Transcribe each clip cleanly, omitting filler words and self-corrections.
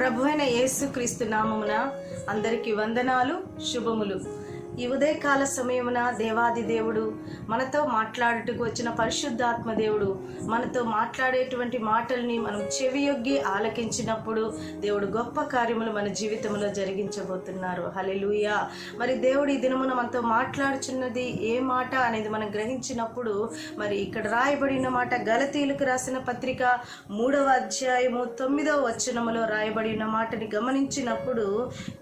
ప్రభు అయిన యేసుక్రీస్తు నామమున అందరికీ వందనాలు, శుభములు. ఈ ఉదయకాల సమయమున దేవాది దేవుడు మనతో మాట్లాడుటకు వచ్చిన పరిశుద్ధాత్మ దేవుడు మనతో మాట్లాడేటువంటి మాటల్ని మనం చెవియొగ్గి ఆలకించినప్పుడు దేవుడు గొప్ప కార్యములు మన జీవితంలో జరిగించబోతున్నారు. హల్లెలూయా. మరి దేవుడు ఈ దినమున మనతో మాట్లాడుచున్నది ఏ మాట అనేది మనం గ్రహించినప్పుడు, మరి ఇక్కడ రాయబడిన మాట గలతీయులకు రాసిన పత్రిక 3వ అధ్యాయము 9వ వచనములో రాయబడిన మాటని గమనించినప్పుడు,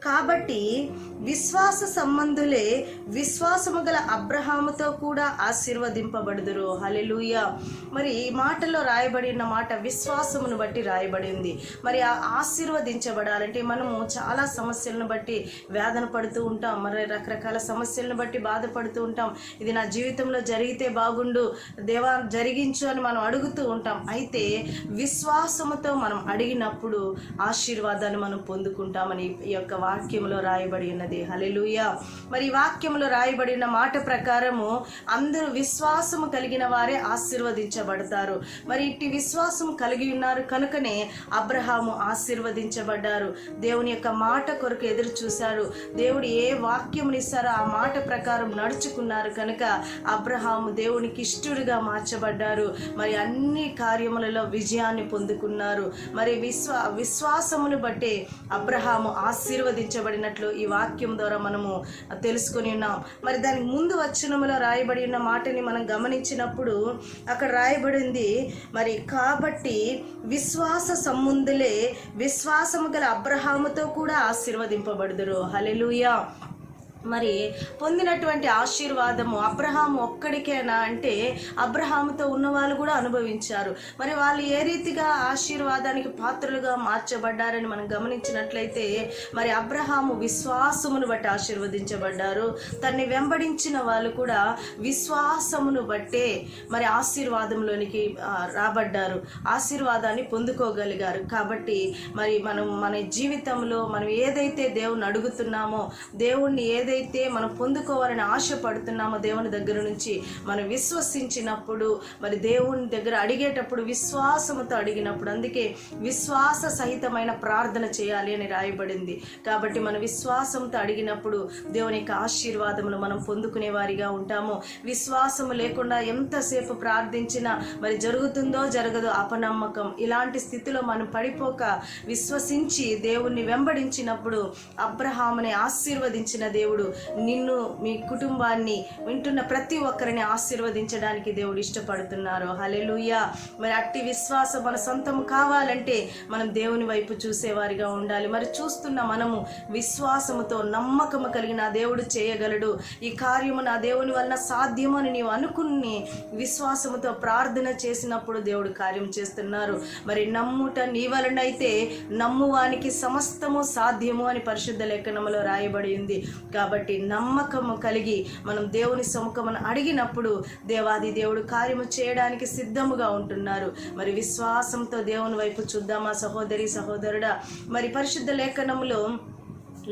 కాబట్టి విశ్వాస సంబంధులే విశ్వాసము గల అబ్రహాముతో కూడా ఆశీర్వదింపబడుదురు. హల్లెలూయా. మరి ఈ మాటలో రాయబడిన మాట విశ్వాసమును బట్టి రాయబడింది. మరి ఆశీర్వదించబడాలంటే మనము చాలా సమస్యలను బట్టి వేదన పడుతూ ఉంటాం, మరి రకరకాల సమస్యలను బట్టి బాధపడుతూ ఉంటాం. ఇది నా జీవితంలో జరిగితే బాగుండు, దేవా జరిగించు అని మనం అడుగుతూ ఉంటాం. అయితే విశ్వాసముతో మనం అడిగినప్పుడు ఆశీర్వాదాన్ని మనం పొందుకుంటామని ఈ యొక్క వాక్యంలో రాయబడి ఉన్నది. హల్లెలూయా. మరి వాక్యంలో రాయబడిన మాట ప్రకారము అందరూ విశ్వాసము కలిగిన వారే ఆశీర్వదించబడతారు. మరి ఇట్టి విశ్వాసం కలిగి ఉన్నారు కనుకనే అబ్రహాము ఆశీర్వదించబడ్డారు. దేవుని యొక్క మాట కొరకు ఎదురు చూశారు. దేవుడు ఏ వాక్యమునిస్తారో ఆ మాట ప్రకారం నడుచుకున్నారు కనుక అబ్రహాము దేవునికి ఇష్టడుగా మార్చబడ్డారు. మరి అన్ని కార్యములలో విజయాన్ని పొందుకున్నారు. మరి విశ్వాసమును బట్టే అబ్రహాము ఆశీర్వదించబడినట్లు ఈ వాక్యం ద్వారా మనము తెలుసుకొని ఉన్నాం. మరి దానికి ముందు వచనములో రాయబడి ఉన్న మాటని మనం గమనించినప్పుడు అక్కడ రాయబడింది, మరి కాబట్టి విశ్వాస సంబంధులే విశ్వాసము గల అబ్రహాముతో కూడా ఆశీర్వదింపబడుదురు. హల్లెలూయా. మరి పొందినటువంటి ఆశీర్వాదము అబ్రహాము ఒక్కడికేనా అంటే అబ్రహాముతో ఉన్న వాళ్ళు కూడా అనుభవించారు. మరి వాళ్ళు ఏ రీతిగా ఆశీర్వాదానికి పాత్రలుగా మార్చబడ్డారని మనం గమనించినట్లయితే, మరి అబ్రహాము విశ్వాసమును బట్టి ఆశీర్వదించబడ్డారు. తన్ని వెంబడించిన వాళ్ళు కూడా విశ్వాసమును బట్టే మరి ఆశీర్వాదంలోనికి రాబడ్డారు, ఆశీర్వాదాన్ని పొందుకోగలిగారు. కాబట్టి మరి మన జీవితంలో మనం ఏదైతే దేవుని అడుగుతున్నామో, దేవుణ్ణి ఏదైతే మనం పొందుకోవాలని ఆశపడుతున్నామో దేవుని దగ్గర నుంచి మనం విశ్వసించినప్పుడు, మరి దేవుని దగ్గర అడిగేటప్పుడు విశ్వాసముతో అడిగినప్పుడు, అందుకే విశ్వాస సహితమైన ప్రార్థన చేయాలి అని రాయబడింది. కాబట్టి మన విశ్వాసంతో అడిగినప్పుడు దేవుని యొక్క ఆశీర్వాదములు మనం పొందుకునే వారిగా ఉంటాము. విశ్వాసము లేకుండా ఎంతసేపు ప్రార్థించినా మరి జరుగుతుందో జరగదో అపనమ్మకం, ఇలాంటి స్థితిలో మనం పడిపోక విశ్వసించి దేవుణ్ణి వెంబడించినప్పుడు అబ్రహాముని ఆశీర్వదించిన దేవుడు నిన్ను, మీ కుటుంబాన్ని, వింటున్న ప్రతి ఒక్కరిని ఆశీర్వదించడానికి దేవుడు ఇష్టపడుతున్నారు. హల్లెలూయా. మరి అట్టి విశ్వాసం మన సొంతం కావాలంటే మనం దేవుని వైపు చూసేవారిగా ఉండాలి. మరి చూస్తున్న మనము విశ్వాసముతో నమ్మకము కలిగిన దేవుడు చేయగలడు, ఈ కార్యము నా దేవుని వలన సాధ్యము అని నీవు అనుకుని విశ్వాసముతో ప్రార్థన చేసినప్పుడు దేవుడు కార్యం చేస్తున్నారు. మరి నమ్ముట నీ వలన అయితే నమ్మువానికి సమస్తము సాధ్యము అని పరిశుద్ధ లేఖనములో రాయబడి ఉంది. కాబట్టి నమ్మకము కలిగి మనం దేవుని సముఖమును అడిగినప్పుడు దేవాది దేవుడు కార్యము చేయడానికి సిద్ధముగా ఉంటున్నారు. మరి విశ్వాసంతో దేవుని వైపు చూద్దామా సహోదరి సహోదరుడా. మరి పరిశుద్ధ లేఖనములో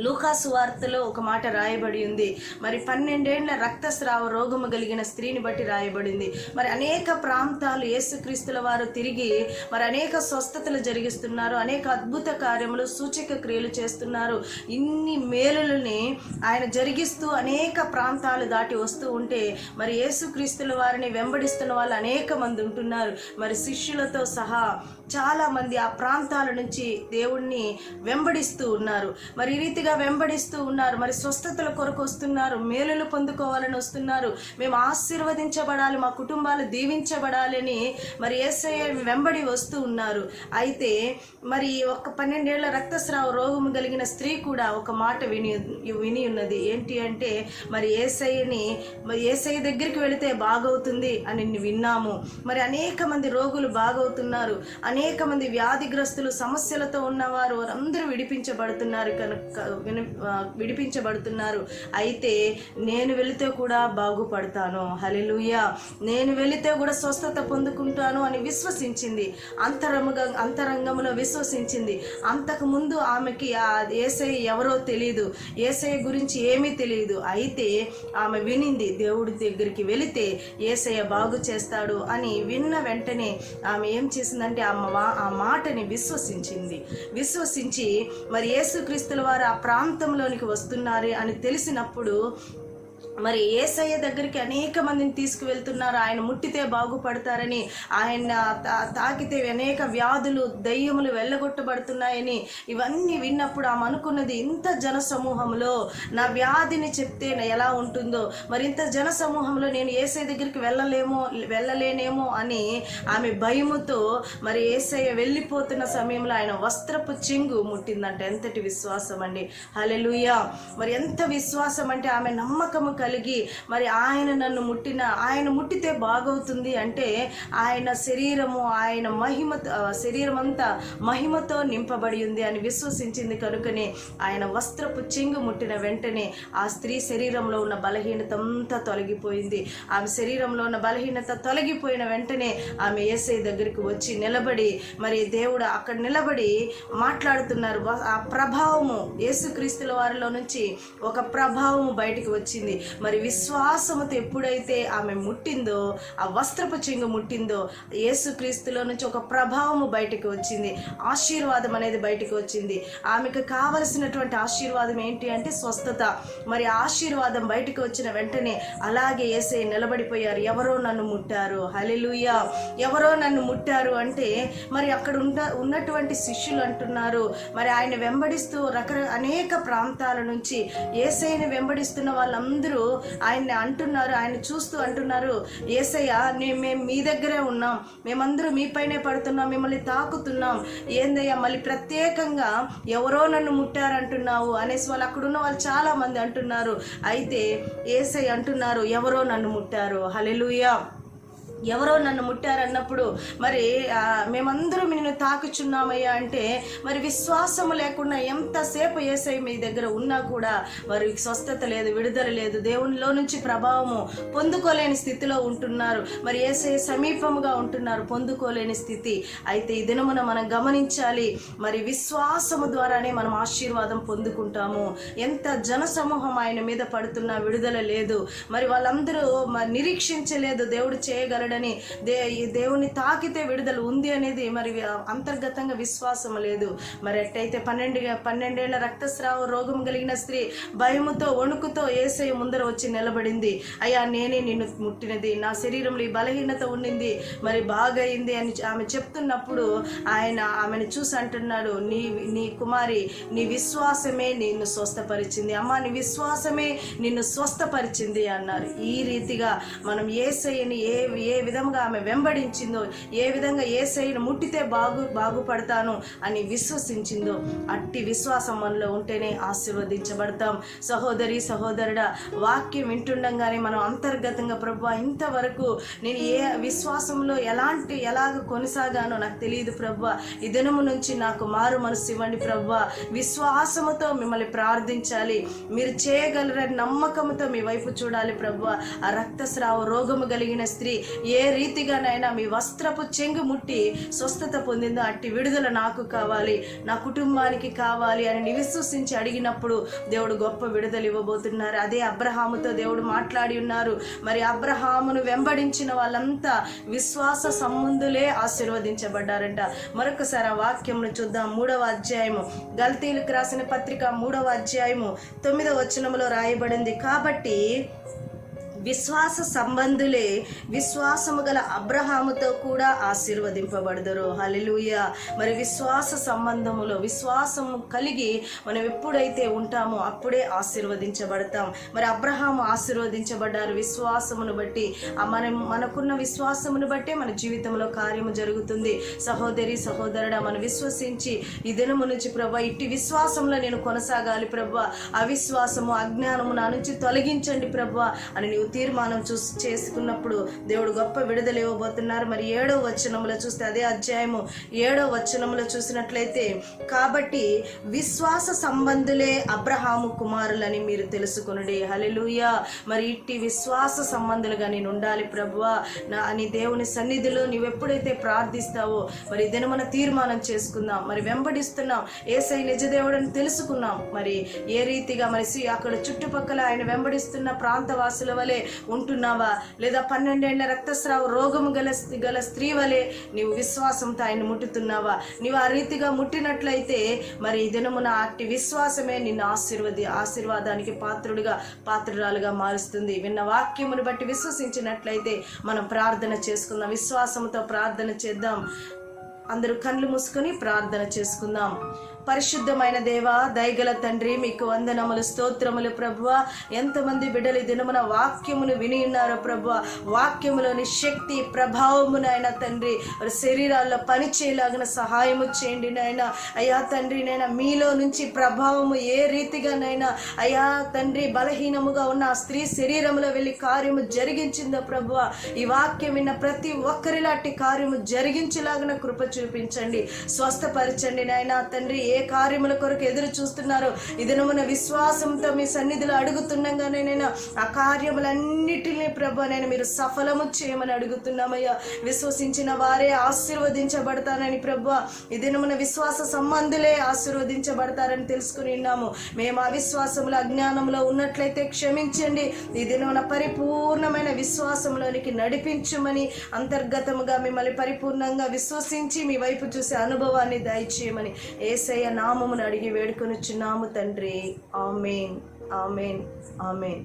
లూకాసు వార్తలో ఒక మాట రాయబడి ఉంది. మరి 12 ఏళ్ల రక్తస్రావ రోగము కలిగిన స్త్రీని బట్టి రాయబడింది. మరి అనేక ప్రాంతాలు యేసుక్రీస్తుల వారు తిరిగి మరి అనేక స్వస్థతలు జరిగిస్తున్నారు, అనేక అద్భుత కార్యములు, సూచక క్రియలు చేస్తున్నారు. ఇన్ని మేలులని ఆయన జరిగిస్తూ అనేక ప్రాంతాలు దాటి వస్తూ ఉంటే మరి యేసుక్రీస్తుల వారిని వెంబడిస్తున్న వాళ్ళు అనేక మంది ఉంటున్నారు. మరి శిష్యులతో సహా చాలా మంది ఆ ప్రాంతాల నుంచి దేవుణ్ణి వెంబడిస్తూ ఉన్నారు. మరి ఈ రీతిగా వెంబడిస్తూ ఉన్నారు. మరి స్వస్థతల కొరకు వస్తున్నారు, మేలులు పొందుకోవాలని వస్తున్నారు, మేము ఆశీర్వదించబడాలి, మా కుటుంబాలు దీవించబడాలి అని మరి యేసయ్య వెంబడి వస్తూ ఉన్నారు. అయితే మరి ఒక 12 ఏళ్ల రక్తస్రావ రోగము కలిగిన స్త్రీ కూడా ఒక మాట విని ఉన్నది. ఏంటి అంటే, మరి యేసయ్య దగ్గరికి వెళితే బాగవుతుంది అని విన్నాము. మరి అనేక మంది రోగులు బాగవుతున్నారు, అనేక మంది వ్యాధిగ్రస్తులు సమస్యలతో ఉన్నవారు అందరూ విడిపించబడుతున్నారు విడిపించబడుతున్నారు. అయితే నేను వెళితే కూడా బాగుపడతాను, హల్లెలూయా, నేను వెళితే కూడా స్వస్థత పొందుకుంటాను అని విశ్వసించింది. అంతరంగంలో విశ్వసించింది. అంతకు ముందు ఆమెకి ఆ యేసయ్య ఎవరో తెలియదు, యేసయ్య గురించి ఏమీ తెలియదు. అయితే ఆమె వినింది, దేవుడి దగ్గరికి వెళితే యేసయ్య బాగు చేస్తాడు అని విన్న వెంటనే ఆమె ఏం చేసిందంటే ఆ మాటని విశ్వసించి మరి యేసుక్రీస్తుల వారు ఆ ప్రాంతంలోనికి వస్తున్నారు అని తెలిసినప్పుడు మరి యేసయ్య దగ్గరికి అనేక మందిని తీసుకువెళ్తున్నారు. ఆయన ముట్టితే బాగుపడతారని, ఆయన తాకితే అనేక వ్యాధులు దయ్యములు వెళ్ళగొట్టబడుతున్నాయని ఇవన్నీ విన్నప్పుడు ఆమె అనుకున్నది, ఇంత జన సమూహంలో నా వ్యాధిని చెప్తే ఎలా ఉంటుందో, మరి ఇంత జన సమూహంలో నేను యేసయ్య దగ్గరికి వెళ్ళలేనేమో అని ఆమె భయముతో మరి యేసయ్య వెళ్ళిపోతున్న సమయంలో ఆయన వస్త్రపు చెంగు ముట్టిందంట. ఎంతటి విశ్వాసం అండి, హల్లెలూయా. మరి ఎంత విశ్వాసం అంటే ఆమె నమ్మకము కలిగి మరి ఆయన ముట్టితే బాగవుతుంది అంటే ఆయన శరీరము, ఆయన శరీరం అంతా మహిమతో నింపబడి ఉంది అని విశ్వసించింది. కనుకనే ఆయన వస్త్రపు చెంగు ముట్టిన వెంటనే ఆ స్త్రీ శరీరంలో ఉన్న బలహీనత అంతా తొలగిపోయింది. ఆమె శరీరంలో ఉన్న బలహీనత తొలగిపోయిన వెంటనే ఆమె యేసయ్య దగ్గరికి వచ్చి నిలబడి మరి దేవుడు అక్కడ నిలబడి మాట్లాడుతున్నారు. ఆ ప్రభావము యేసుక్రీస్తుల వారిలో నుంచి ఒక ప్రభావము బయటికి వచ్చింది. మరి విశ్వాసముతో ఎప్పుడైతే ఆమె ముట్టిందో, ఆ వస్త్రపు చెంగు ముట్టిందో, యేసుక్రీస్తులో నుంచి ఒక ప్రభావము బయటకు వచ్చింది, ఆశీర్వాదం అనేది బయటకు వచ్చింది. ఆమెకు కావలసినటువంటి ఆశీర్వాదం ఏంటి అంటే స్వస్థత. మరి ఆశీర్వాదం బయటకు వచ్చిన వెంటనే అలాగే యేసయ్య నిలబడిపోయారు. ఎవరో నన్ను ముట్టారు, హల్లెలూయా, ఎవరో నన్ను ముట్టారు అంటే మరి అక్కడ ఉన్నటువంటి శిష్యులు అంటున్నారు, మరి ఆయన వెంబడిస్తూ అనేక ప్రాంతాల నుంచి యేసయ్యని వెంబడిస్తున్న వాళ్ళందరూ ఆయన్ని అంటున్నారు, ఆయన చూస్తూ అంటున్నారు, యేసయ్య మేము మీ దగ్గరే ఉన్నాం, మేమందరూ మీ పైనే పడుతున్నాం, మిమ్మల్ని తాకుతున్నాం, ఏందయ్యా మళ్ళీ ప్రత్యేకంగా ఎవరో నన్ను ముట్టారంటున్నావు అనేసి వాళ్ళు అక్కడున్న వాళ్ళు చాలా మంది అంటున్నారు. అయితే యేసయ్య అంటున్నారు, ఎవరో నన్ను ముట్టారు, హల్లెలూయా, ఎవరో నన్ను ముట్టారన్నప్పుడు మరి మేమందరం నిన్ను తాకుచున్నామయ్యా అంటే మరి విశ్వాసము లేకుండా ఎంతసేపు యేసయ్య మీ దగ్గర ఉన్నా కూడా మరి స్వస్థత లేదు, విడుదల లేదు, దేవునిలో నుంచి ప్రభావము పొందుకోలేని స్థితిలో ఉంటున్నారు. మరి యేసయ్య సమీపముగా ఉంటున్నారు, పొందుకోలేని స్థితి. అయితే ఈ దినమున మనం గమనించాలి, మరి విశ్వాసము ద్వారానే మనం ఆశీర్వాదం పొందుకుంటాము. ఎంత జన సమూహం ఆయన మీద పడుతున్నా విడుదల లేదు. మరి వాళ్ళందరూ నిరీక్షించలేదు దేవుడు చేయగలడు, దేవుని తాకితే విడుదల ఉంది అనేది మరి అంతర్గతంగా విశ్వాసం లేదు. మరి ఎట్టయితే 12 ఏళ్ల రక్తస్రావ రోగం కలిగిన స్త్రీ భయముతో వణుకుతో యేసయ్య ముందర వచ్చి నిలబడింది. అయ్యా నేనే నిన్ను ముట్టినది, నా శరీరంలో ఈ బలహీనత ఉండింది, మరి బాగయింది అని ఆమె చెప్తున్నప్పుడు ఆయన ఆమెను చూసి అంటున్నాడు, నీ కుమారి నీ విశ్వాసమే నిన్ను స్వస్థపరిచింది, అమ్మా నీ విశ్వాసమే నిన్ను స్వస్థపరిచింది అన్నారు. ఈ రీతిగా మనం యేసయ్యని ఏ విధంగా ఆమె వెంబడించిందో, ఏ విధంగా యేసయ్యను ముట్టితే బాగుపడతాను అని విశ్వసించిందో, అట్టి విశ్వాసం మనలో ఉంటేనే ఆశీర్వదించబడతాం. సహోదరి సహోదరుడా, వాక్యం వింటుండగానే మనం అంతర్గతంగా ప్రభువా ఇంతవరకు నేను ఏ విశ్వాసంలో ఎలాగ కొనసాగానో నాకు తెలియదు ప్రభువా, ఈ దినము నుంచి నాకు మారు మనసు ఇవ్వండి ప్రభువా, విశ్వాసముతో మిమ్మల్ని ప్రార్థించాలి, మీరు చేయగలరని నమ్మకంతో మీ వైపు చూడాలి ప్రభువా. ఆ రక్తస్రావ రోగము కలిగిన స్త్రీ ఏ రీతిగానైనా మీ వస్త్రపు చెంగు ముట్టి స్వస్థత పొందిందో అట్టి విడుదల నాకు కావాలి, నా కుటుంబానికి కావాలి అని విశ్వసించి అడిగినప్పుడు దేవుడు గొప్ప విడుదల ఇవ్వబోతున్నారు. అదే అబ్రహాముతో దేవుడు మాట్లాడి ఉన్నారు. మరి అబ్రహామును వెంబడించిన వాళ్ళంతా విశ్వాస సంబంధులే ఆశీర్వదించబడ్డారంట. మరొకసారి ఆ వాక్యంను చూద్దాం. 3వ అధ్యాయము, గల్తీలకు రాసిన పత్రిక 3వ అధ్యాయము 9వ వచనములో రాయబడింది, కాబట్టి విశ్వాస సంబంధులే విశ్వాసము గల అబ్రహాముతో కూడా ఆశీర్వదింపబడదురు, హల్లెలూయా. మరి విశ్వాస సంబంధములో విశ్వాసము కలిగి మనం ఎప్పుడైతే ఉంటామో అప్పుడే ఆశీర్వదించబడతాం. మరి అబ్రహాము ఆశీర్వదించబడ్డారు విశ్వాసమును బట్టి. మనకున్న విశ్వాసమును బట్టే మన జీవితంలో కార్యము జరుగుతుంది. సహోదరి సహోదరుడా, మనం విశ్వసించి ఈ దినము నుంచి ప్రభువా ఇట్టి విశ్వాసంలో నేను కొనసాగాలి ప్రభువా, అవిశ్వాసము అజ్ఞానము నా నుంచి తొలగించండి ప్రభువా అని నీవు తీర్మానం చేసుకున్నప్పుడు దేవుడు గొప్ప విడుదల ఇవ్వబోతున్నారు. మరి 7వ వచనంలో చూస్తే, అదే అధ్యాయము 7వ వచనంలో చూసినట్లయితే, కాబట్టి విశ్వాస సంబంధులే అబ్రహాము కుమారులని మీరు తెలుసుకొనుడి. హల్లెలూయా. మరి ఇట్టి విశ్వాస సంబంధులుగా నేను ఉండాలి ప్రభువా అని దేవుని సన్నిధిలో నీవెప్పుడైతే ప్రార్థిస్తావో, మరి దినమున తీర్మానం చేసుకుందాం. మరి వెంబడిస్తున్నాం, యేసయ్య నిజదేవుడని తెలుసుకున్నాం. మరి ఏ రీతిగా మరి అక్కడ చుట్టుపక్కల ఆయన వెంబడిస్తున్న ప్రాంతవాసుల వలె ఉంటున్నావా, లేదా 12 ఏళ్ల రక్తస్రావ రోగము గల స్త్రీ వలె నీవు విశ్వాసంతో ఆయన ముట్టుతున్నావా? నీవు ఆ రీతిగా ముట్టినట్లయితే మరి ఈ దినమున అట్టి విశ్వాసమే నిన్ను ఆశీర్వాదానికి పాత్రురాలుగా మారుస్తుంది. విన్న వాక్యమును బట్టి విశ్వసించినట్లయితే మనం ప్రార్థన చేసుకుందాం. విశ్వాసంతో ప్రార్థన చేద్దాం. అందరూ కళ్ళు మూసుకొని ప్రార్థన చేసుకుందాం. పరిశుద్ధమైన దేవ, దయగల తండ్రి, మీకు వందనములు, స్తోత్రములు ప్రభువా. ఎంతమంది బిడ్డలు ఈ దినమున వాక్యమును విని ఉన్నారో ప్రభువా, వాక్యములోని శక్తి ప్రభావమునైనా తండ్రి శరీరాల్లో పనిచేయలాగిన సహాయము చేయండి నాయన. అయ్యా తండ్రి, నైనా మీలో నుంచి ప్రభావము ఏ రీతిగానైనా అయ్యా తండ్రి బలహీనముగా ఉన్న ఆ స్త్రీ శరీరంలో వెళ్ళి కార్యము జరిగించిందో ప్రభువా, ఈ వాక్యం విన్న ప్రతి ఒక్కరిలాంటి కార్యము జరిగించేలాగిన కృప చూపించండి, స్వస్థపరచండి నాయన తండ్రి. ఏ కార్యముల కొరకు ఎదురు చూస్తున్నారో ఈ దినమున విశ్వాసంతో మీ సన్నిధిలో అడుగుతున్నాగానే నేను ఆ కార్యములన్నిటినీ ప్రభు నేను మీరు సఫలము చేయమని అడుగుతున్నామయ్యా. విశ్వసించిన వారే ఆశీర్వదించబడతానని ప్రభు ఈ దినమున విశ్వాస సంబంధులే ఆశీర్వదించబడతారని తెలుసుకుని ఉన్నాము. మేము అవిశ్వాసముల అజ్ఞానంలో ఉన్నట్లయితే క్షమించండి. ఈ దినమున పరిపూర్ణమైన విశ్వాసంలోనికి నడిపించమని, అంతర్గతముగా మిమ్మల్ని పరిపూర్ణంగా విశ్వసించి మీ వైపు చూసే అనుభవాన్ని దయచేయమని యేసయ్య నామమును అడిగి వేడుకొనుచున్నాము తండ్రి. ఆమేన్, ఆమేన్, ఆమేన్.